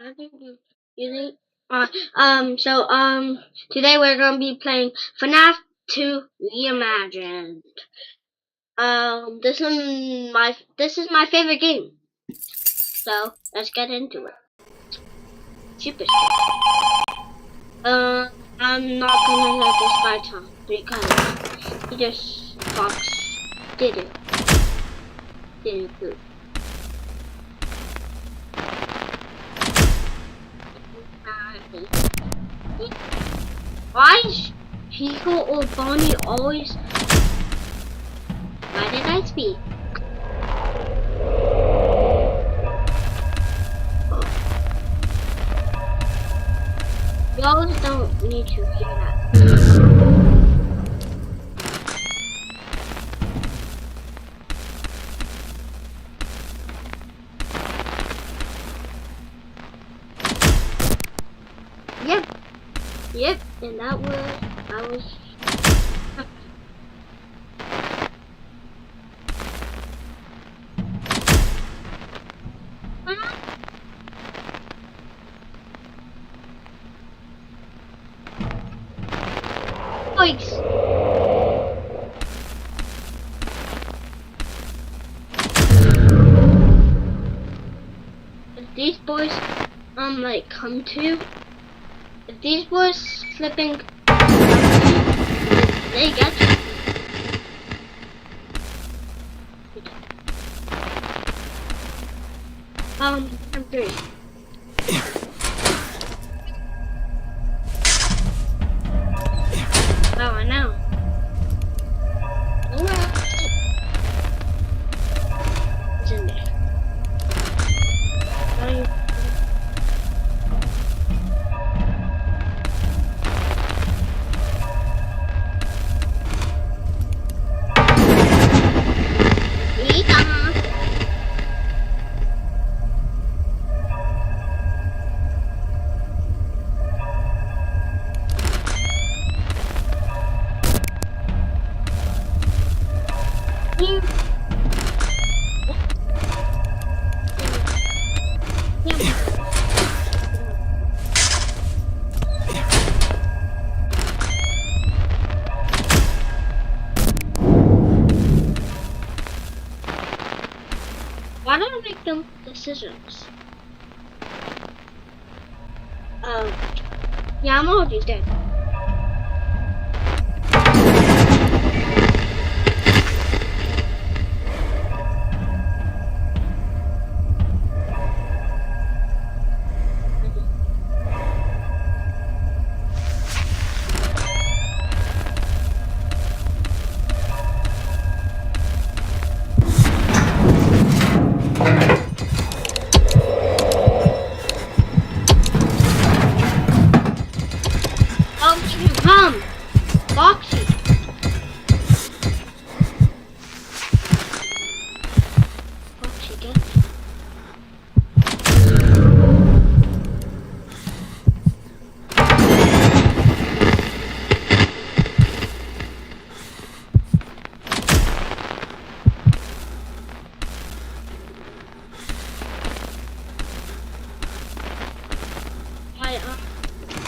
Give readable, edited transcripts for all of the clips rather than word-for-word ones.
I think you think today we're gonna be playing FNAF 2 Reimagined. This is my favorite game. So let's get into it. Super skip. I'm not gonna let this guy talk because he just talks. Didn't poop. Why is Chico or Bonnie always? Why did I speak? You always don't need to hear that. Yep, and that was Yikes. If these boys like come to, if these boys slipping, they get you. I'm three. Oh, I know. It's in there. Why don't I make them decisions? Yeah, I'm already dead. Come! Foxy! Foxy, get me.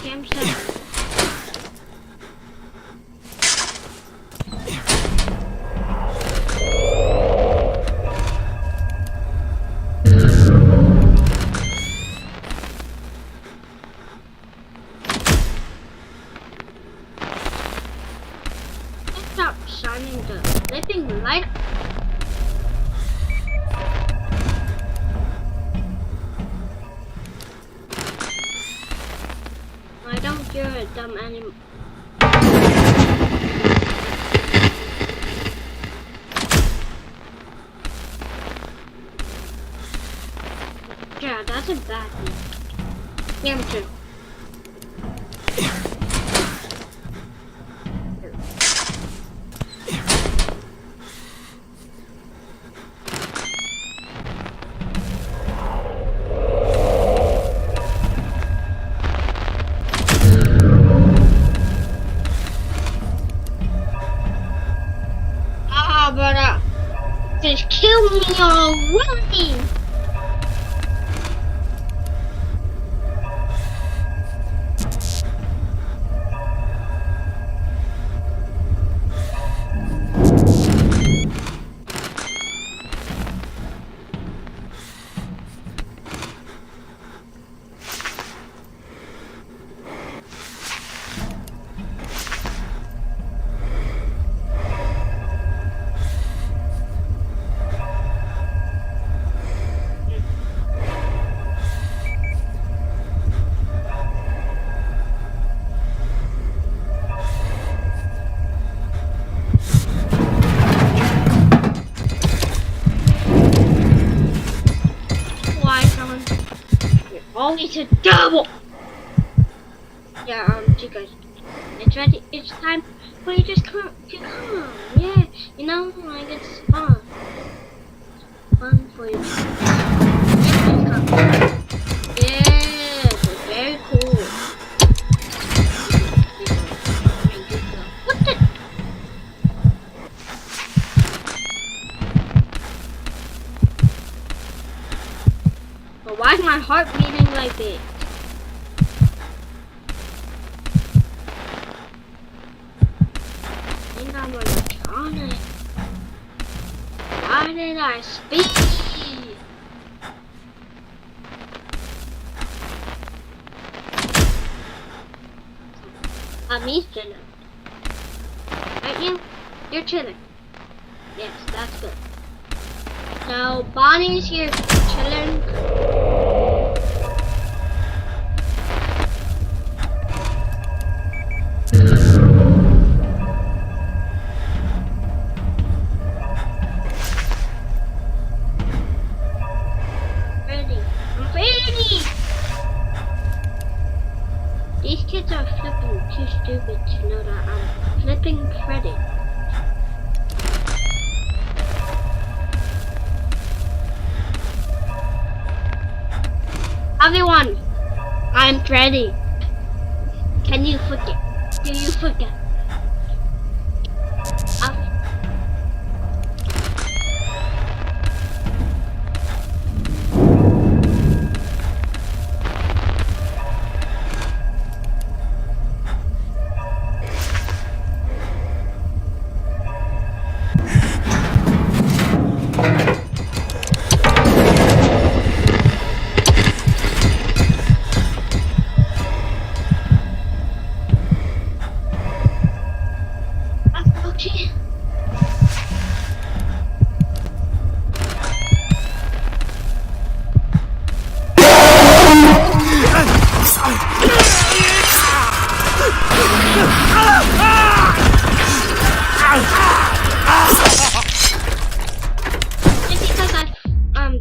Cam set. Stop shining the flipping light. I don't hear a dumb animal. Yeah, that's a bad thing. Yeah, too. But just kill me already. need to double. Yeah, you guys, it's ready. It's time for you just come. Yeah, you know, like it's fun. Fun for you. Yeah, it's very cool. What the? But why is my heart beating like this? I think I'm electronic. Why did I speak? Me chilling. Aren't you? You're chilling. Yes, that's good. Now Bonnie's here chilling. I'm ready. These kids are flipping too stupid to know that I'm flipping Freddy. Everyone, I'm Freddy. Can you forget? Do you forget?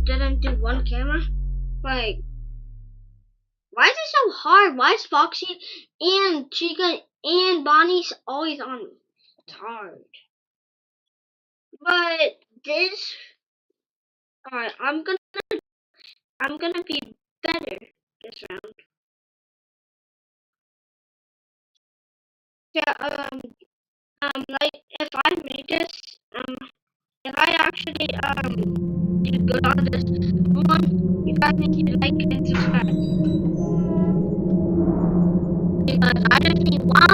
Didn't do one camera. Like, why is it so hard? Why is Foxy and Chica and Bonnie's always on me? It's hard. But this, alright, I'm gonna be better this round. Yeah, like if I make this, if I actually do good on this one, you guys need to like and subscribe. Because I just need one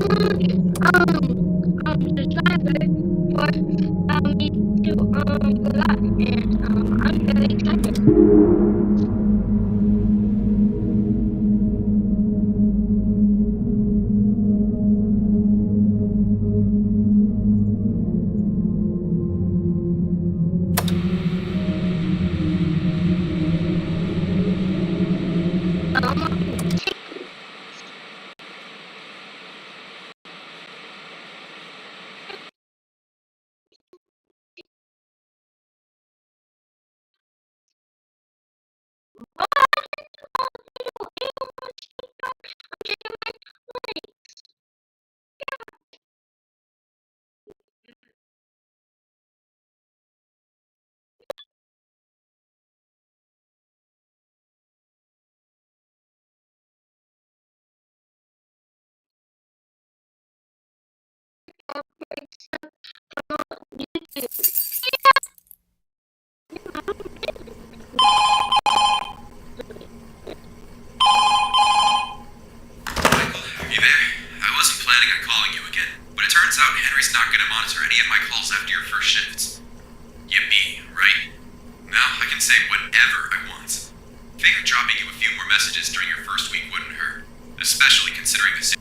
subscriber for me to go live, and I'm very excited. Turns out Henry's not going to monitor any of my calls after your first shifts. Yippee, right? Now I can say whatever I want. Figure dropping you a few more messages during your first week wouldn't hurt, especially considering the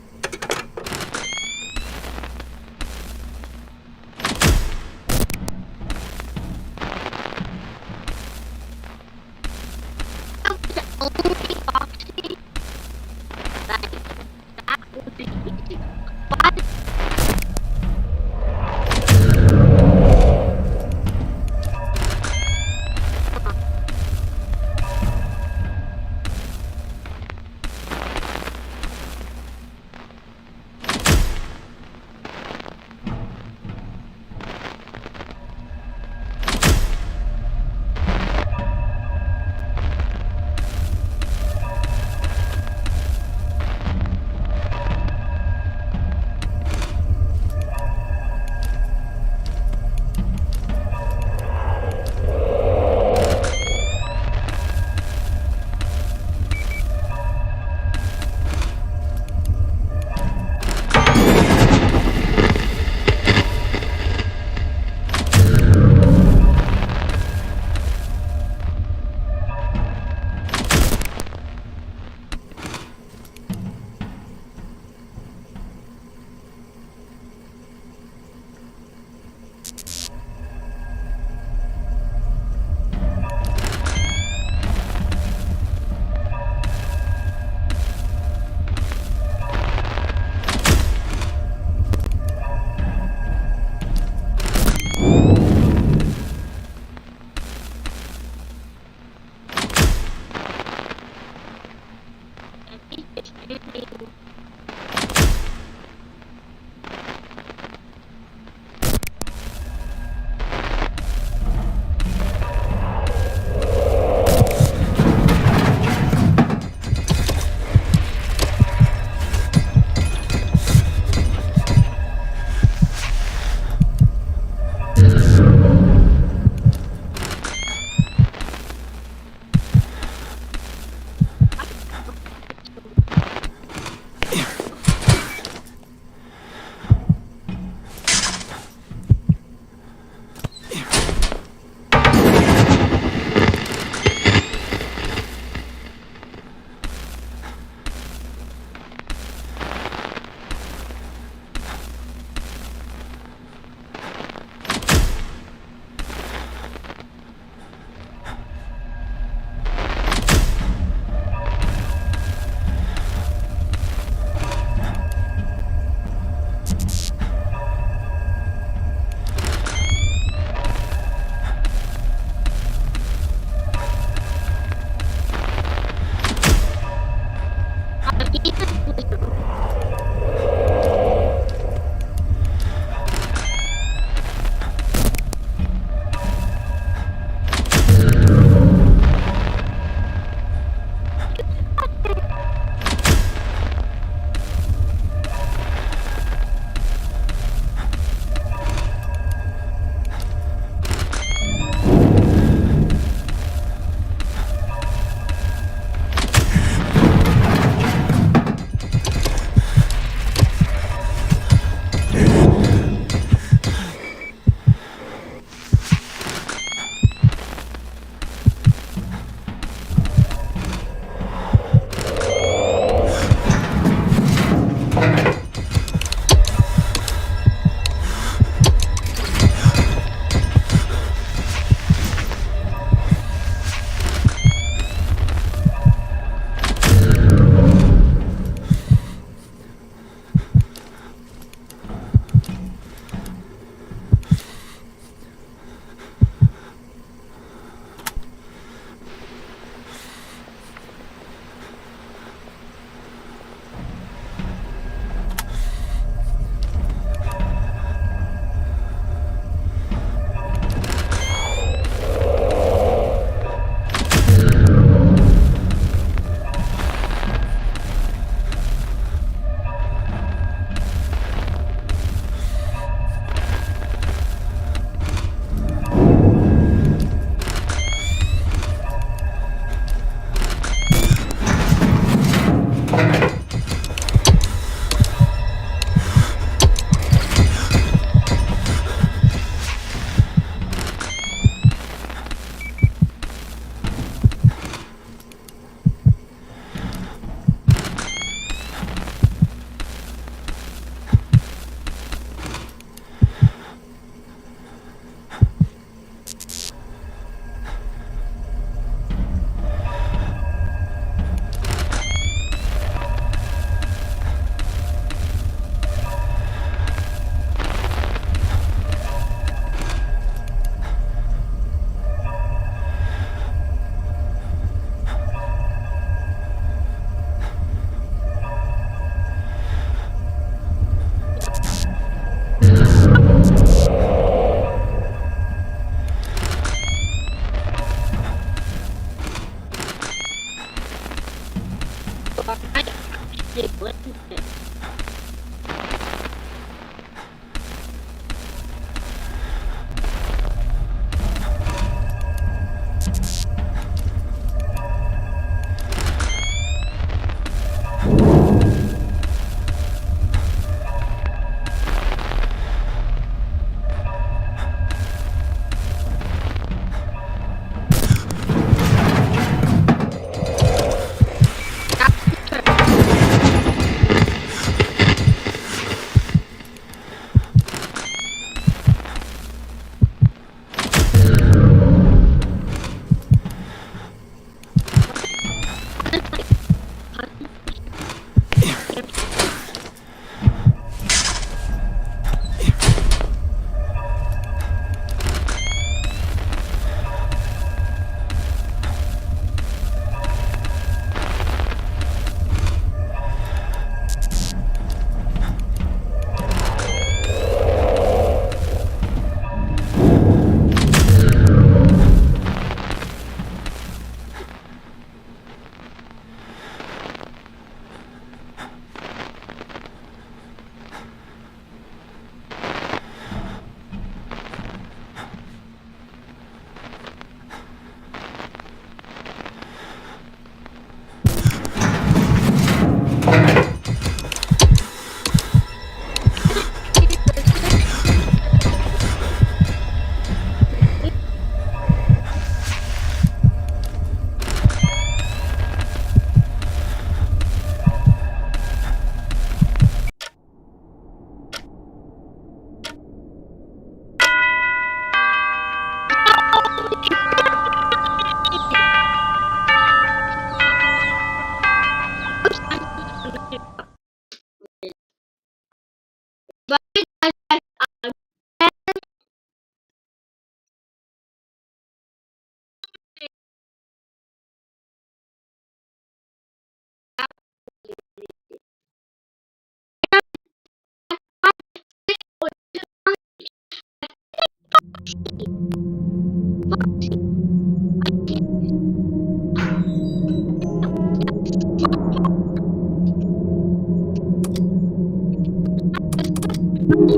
Michael,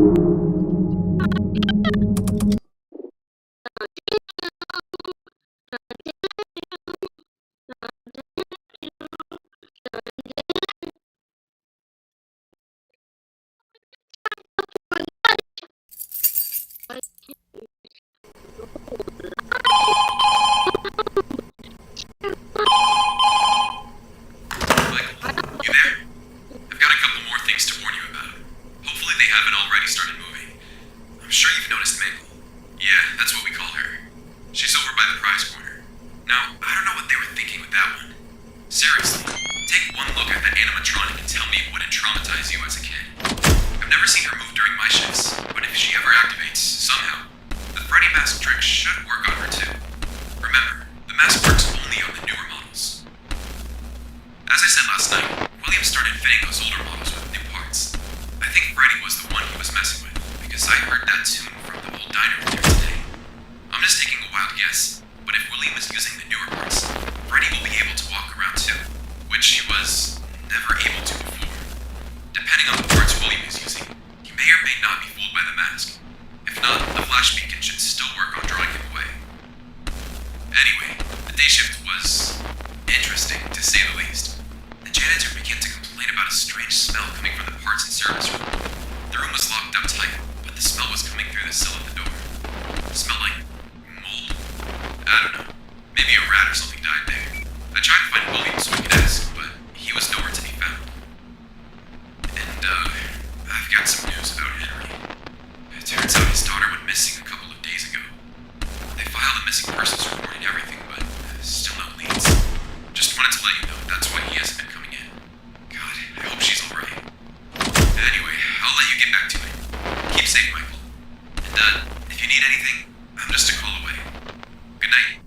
you there? I've got a couple more things to warn you about. Hopefully they haven't already started moving. I'm sure you've noticed Mabel. Yeah, that's what we call her. She's over by the prize corner. Now, I don't know what they were thinking with that one. Seriously, take one look at that animatronic and tell me it wouldn't traumatize you as a kid. I've never seen her move during my shifts, but if she ever activates, somehow, the Freddy mask trick should work on her too. Remember, the mask works only on the newer models. As I said last night, William started fitting those older models with new parts. I think Freddy was the one he was messing with, because I heard that tune from the old diner in there today. I'm just taking a wild guess, but if William is using the newer parts, Freddy will be able to walk around too, which he was never able to before. Depending on the parts William is using, he may or may not be fooled by the mask. If not, the flash beacon should still work on drawing him away. Anyway, the day shift was interesting, to say the least. The janitor began to complain about a strange smell coming from the parts and service room. The room was locked up tight, but the smell was coming through the sill of the door. It smelled like mold. I don't know. Maybe a rat or something died there. I tried to find William so I could ask, but he was nowhere to be found. And, I've got some news about Henry. It turns out his daughter went missing a couple of days ago. They filed a missing persons report and everything, but still no leads. Just wanted to let you know that's why he hasn't been coming in. God, I hope she's alright. Anyway, I'll let you get back to it. Keep safe, Michael. And, if you need anything, I'm just a call away. Good night.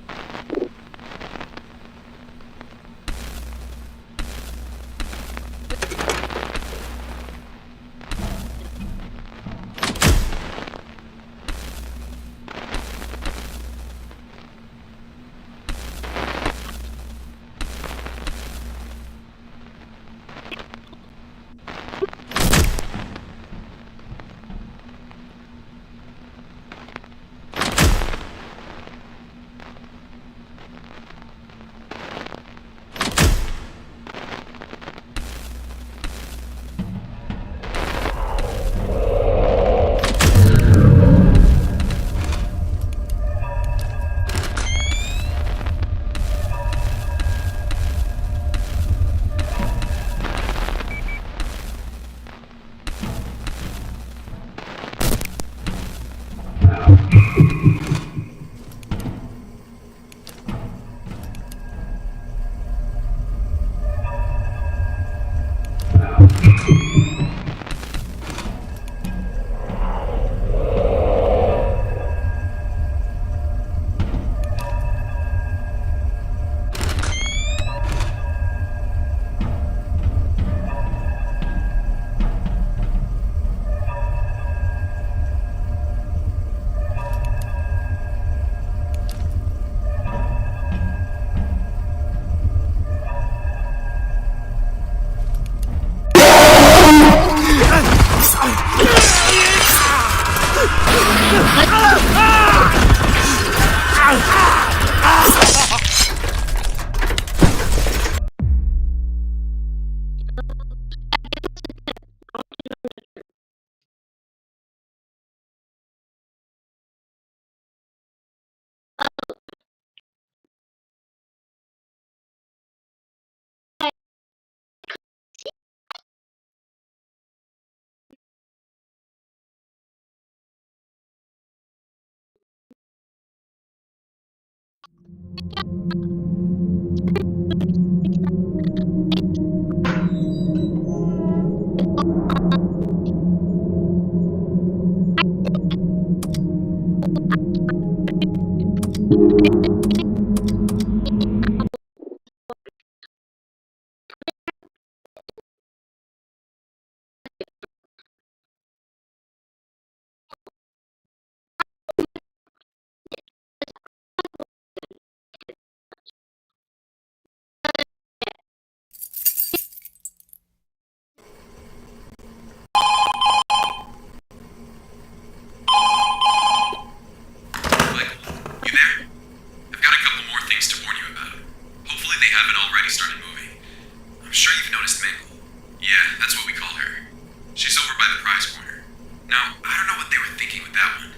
Miss Maple. Yeah, that's what we call her. She's over by the prize corner. Now, I don't know what they were thinking with that one.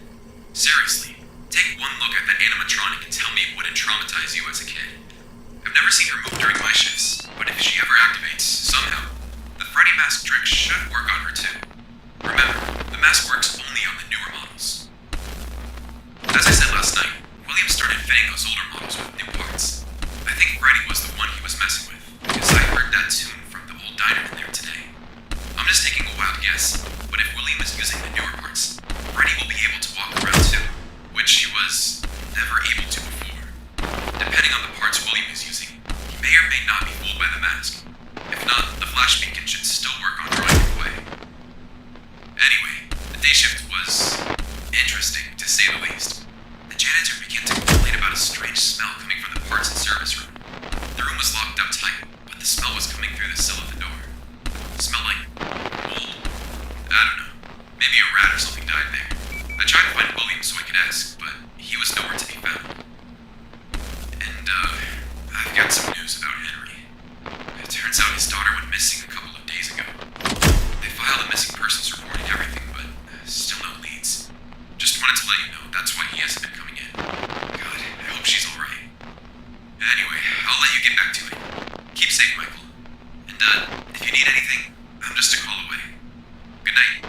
Seriously, take one look at that animatronic and tell me it wouldn't traumatize you as a kid. I've never seen her move during my shifts, but if she ever activates, somehow, the Freddy mask trick should work on her too. Remember, the mask works only on the newer models. As I said last night, William started fitting those older models with new parts. I think Freddy was the one he was messing with, because I heard that tune from the old diner in there today. I'm just taking a wild guess, but if William is using the newer parts, Freddy will be able to walk around too, which he was never able to before. Depending on the parts William is using, he may or may not be fooled by the mask. If not, the flash beacon should still work on drawing him away. Anyway, the day shift was interesting, to say the least. The janitor began to complain about a strange smell coming from the parts and service room. The room was locked up tight, but the smell was coming through the sill of the door. It smelled like mold. I don't know. Maybe a rat or something died there. I tried to find William so I could ask, but he was nowhere to be found. And, I've got some news about Henry. It turns out his daughter went missing a couple of days ago. They filed a missing persons report and everything, but still no leads. Just wanted to let you know that's why he hasn't been coming in. God, I hope she's alright. Anyway, I'll let you get back to it. Keep safe, Michael. And, if you need anything, I'm just a call away. Good night.